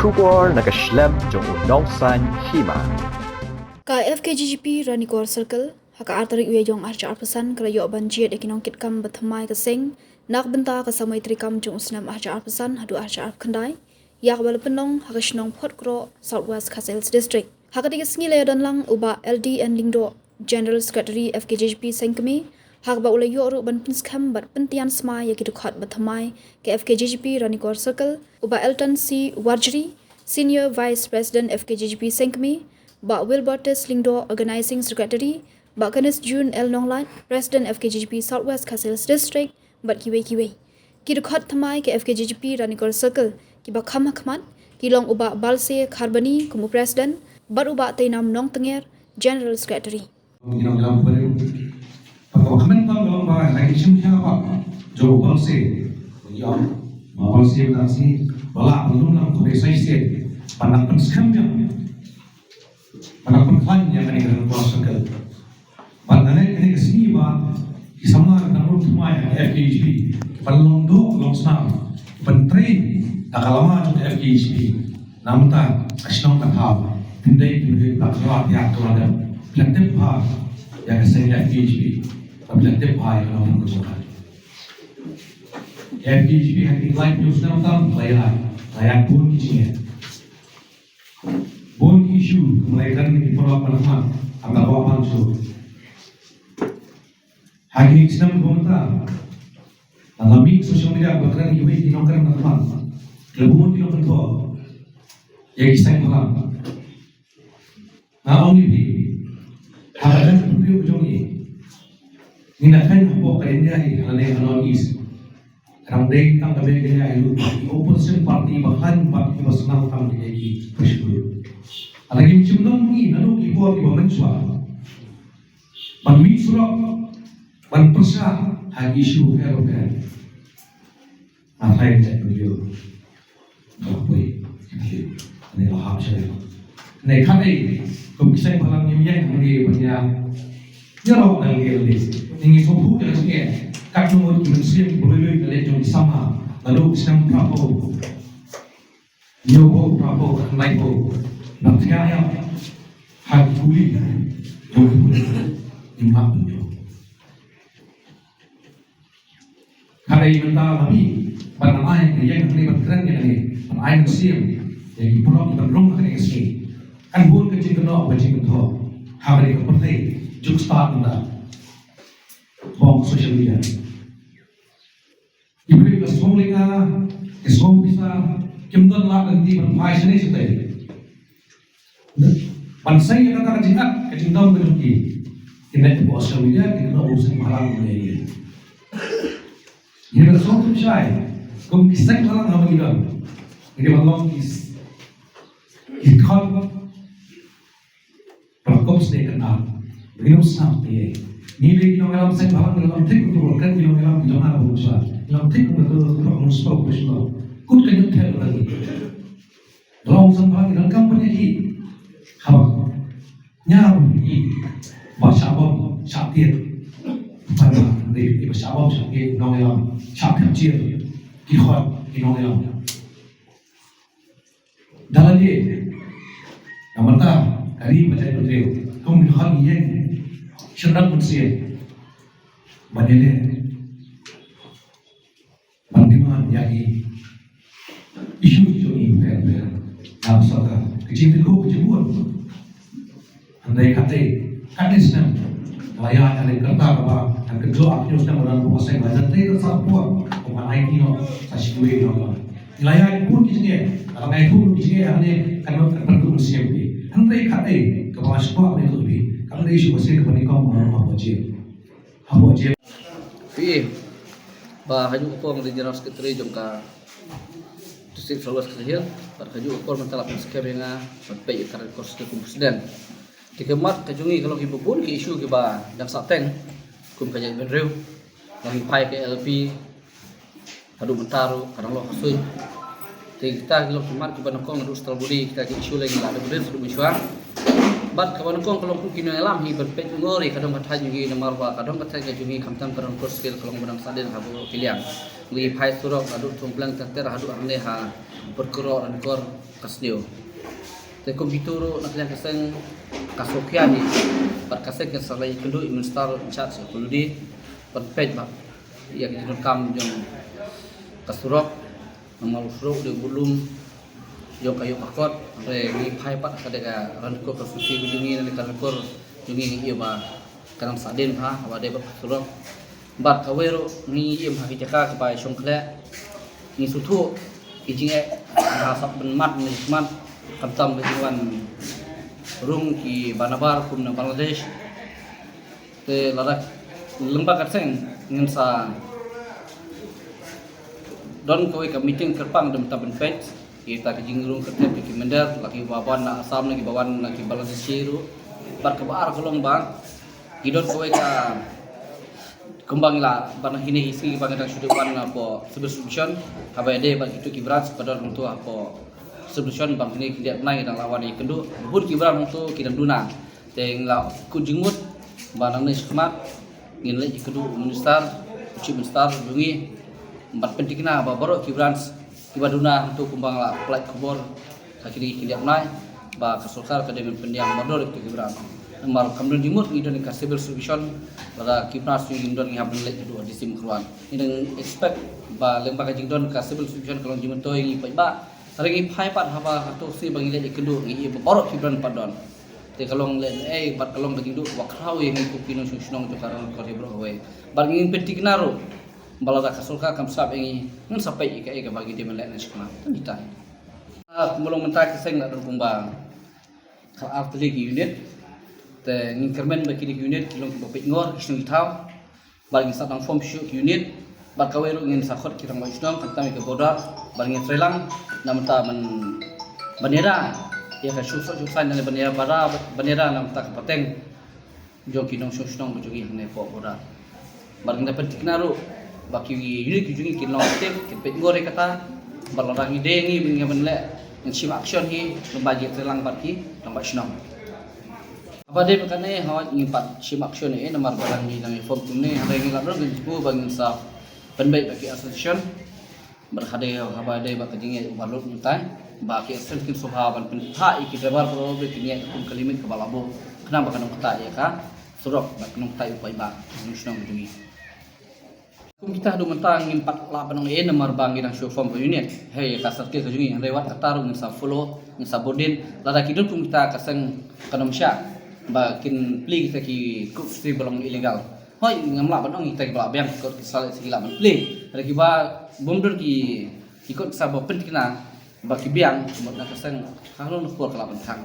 Shubor nakaslem jong unong san hima. Ka FKGGP Ranikor Circle haka artarik wejong arca arpasan kalayo banjir ekinong kitkam bathamai kasing nak benta kasamai trikam jong usnam arca arpasan hadu arca arp kandai yak balapenong haka shnong Photkro Southwest Khasels District haka digasngi layadan lang uba LDN Lingdo General Secretary FKGGP Sengkemi hak ba ulayo ru ban pinskam bat pentian sma yakidukhat bathamai ke FKGGP Ranikor Circle uba Elton C Warjri Senior Vice President FKGGP Sengkemi Ba Wilbertus Lingdo Organizing Secretary, Ba Kenneth June L. Nonglat, President FKGGP Southwest Khasels District, Ba Kiwe. Kidukhat thamai ke FKGGP Ranikor Circle, ki ba kham khmat, ki long uba Balse Kharbani kumu President, Ba uba Tainam Nong Tenger, General Secretary. Pagkakamit ng mga bahay, nag-isim siya pa, Joe Balse, Balse na si Bala, belum lang kung sa isip, panagpanskam niya. Panagpangklan niya kanina ng Circle. Pananay kanina kasi ba, isama ng rumaya ng FKGP, panlongdo, longsnam, pantrain, nakalama ng FKGP, namta, kasinong kathab, hindi pinagay pakawat niya tulad ng pinagtip ha, yang kasi FKGP, pinagtip ha, yung naman gusto FKGP, hindi like news na matang, layak pun kisinya. Bon issue kemulaikan di Pulau Panama, angka bawah pansu. Hari ini sedang berkomentar. Dalam sosial media berkeran juga di nongkrong teman. Lebih di nongkrong tua. Yang kisah malam. Nah, orang ini harapan beliau berjongi. Ninakan apa kainnya ini adalah is. Ramai tang kami kaya itu opposition party bahkan parti bersenang tang jadi bersyukur. Lagi mencium ni, lalu ibu ibu mensua, surat, persah, hagi isu fair. Apa yang saya beliau, boleh, ini lahap saya. Ini kali, komisaris malam ni yang banyak, jauh lagi. Ini sobu yang sekian, kaknu muslim boleh boleh jadi sama, lalu senang prapo, nyobo prapo, naiko. Nantinya hati kulit, imam punya. Kalau ini mentah lagi, pada ayat yang ini berkeran ini, ayat siam, yang pulau kita belum akan isi. Kan bukan kecil kena, kecil kena. Hari ini seperti juk start anda, bom sosial media. Ibu ibu semua bisa, kemudian lah nanti bermain sini sudah. Pansai yang kata jihad, kecintaan berjuki. Kita itu bos media, kita urusan malam ini. Ini bersama saya, kau kisah malam nama kita. Ini malam kis, ikhwan, berkop sedekah nak, minus sampai. Nilai kita malam saya malam dalam tik untuk kan kita malam kita mana berusaha, dalam tik untuk berusaha berusaha. Kau kena tahu lagi. Dalam sampai dalam kampanye ini. Hawak nyaru i basabam sakit pada di basabam sakit nongelam sakit kecil kihot nongelam dalam dia namanya kali macam itu kau melihat yang sedang bersih banyak bandiman yaki isu ini fair nampak kecil kecil andai kata senang layak ada kereta apa dan kedua akhirnya sudah dalam proses belajar itu sangat kuat mengenai kino sasih layak pun kisahnya kalau naik pun kisahnya hanya kan perlu siap di andai kata kepada sebuah itu lebih kalau isu masih kepada kaum orang apa aja bah haju ko ng General Secretary jongka District Southwest Khasels par haju ko mentalap skema nga pagpay karan kos ke Presiden dikemat kajungi kalau ibu pun ke isu ke ba dak sateng kum kaya benreu lagi pai ke LP hadu bentaru kadang lo kasui kita kalau kemat ke banakong terus terbudi kita ke isu lagi ada beres du miswa bat ke banakong kalau kini alam hi berpet ngori kadang kata jungi nomor ba kadang kata kajungi kamtam karan kos skill kalau benang sadin habu pilihan li pai surok hadu tumplang takter hadu angne ha berkerok dan kor kasdio. Te komputer nak lihat keseng kasokian ni, berkasih ke salai kedua imunstar chat sepuluh di berpej bak. Ia kita rekam jong kasurok, nama usrok dia belum jong kayu pakot, re ni pai pat kada ranko kasusi bujungi dan kalkor jungi ia ba kanam saden ha awade ba kasurok. Bat kawero ni im ha kijaka kepai songkle ni sutu ijinge hasap benmat ni mat kantam bejuan rung ki Banabar kum na Bangladesh te larak lembaga seng ngin sa don kowe ka meeting kerpang dem taben pet kita ke jingrung kertep ki mender laki bawan na asam lagi bawan lagi Bangladesh siru bar kebar kolong bang idon kowe ka kembang la bana hini isi bangda sudupan apo subscription habade ba itu kibrat pada untuk apo subscription bang ini tidak naik dan lawan yang kedua bud kibrat untuk kidam duna teng la kujingut bana ni semat ngin le kedua ministar chief minister bungi empat pentingna ba borok kibrat kibaduna untuk kembang la plat kubur kaki tidak naik ba kasulkar kadem pendiam modal itu kibrat mar kamdon jimut ngidon ka civil solution pada kipnas ngidon ngaben lek kedua di sim keruan ini expect ba lembaga jingdon ka civil solution kalau jimut to ngi ba ringi pai pat haba hatu si bang lek kedua ngi borok kibran padon te kalong le bat kalong bagi du wa kraw yang ku pino sunong to karon ko de bro we bar ngi pentik naro balada kasulka kam sab ngi ngun sampai ika bagi de melek na skma kita mulung mentak seng na rumbang kal artli unit te increment bagi unit kilong bapit ngor kisung itau bagi satang form shoot unit bakawero ngin sakot kita mau isdom kami ke bodar bagi trelang namta bandera ya ka shoot sign dan bandera bara bandera namta kapateng jo kinong susnong bujugi ne po bodar bagi dapat tiknaru bagi unit kujungi kilong tip kepit ngor kata balorang ide ngi ngaben le ngim action hi lembaga trelang bagi nampak isdom apa dia berkane hawa ngimpat simak ni nomor barang ni nang form ni hari ni labro ku bangin sa penbaik bagi association berhade haba dia bak jinge overload mutai baki association subha ban pentha iki debar pro be kinya kum kalimit ke balabo kenapa kan kata ya ka surok bak nong tai upai ba nusnong bujungi kum kita do mentang ngimpat la banong nomor bang nang show form unit hey kasar ke jungi lewat katarung sa follow sa bodin lada kidul kum kita kaseng kanom sya bakin pli kita ki kup stri belong ilegal hoi ngamla banong kita ki bang ikut kisal segila man pli ada ki ba bomdor ki ikut sabo pentikna baki biang mod na kaseng halon ko kala bantang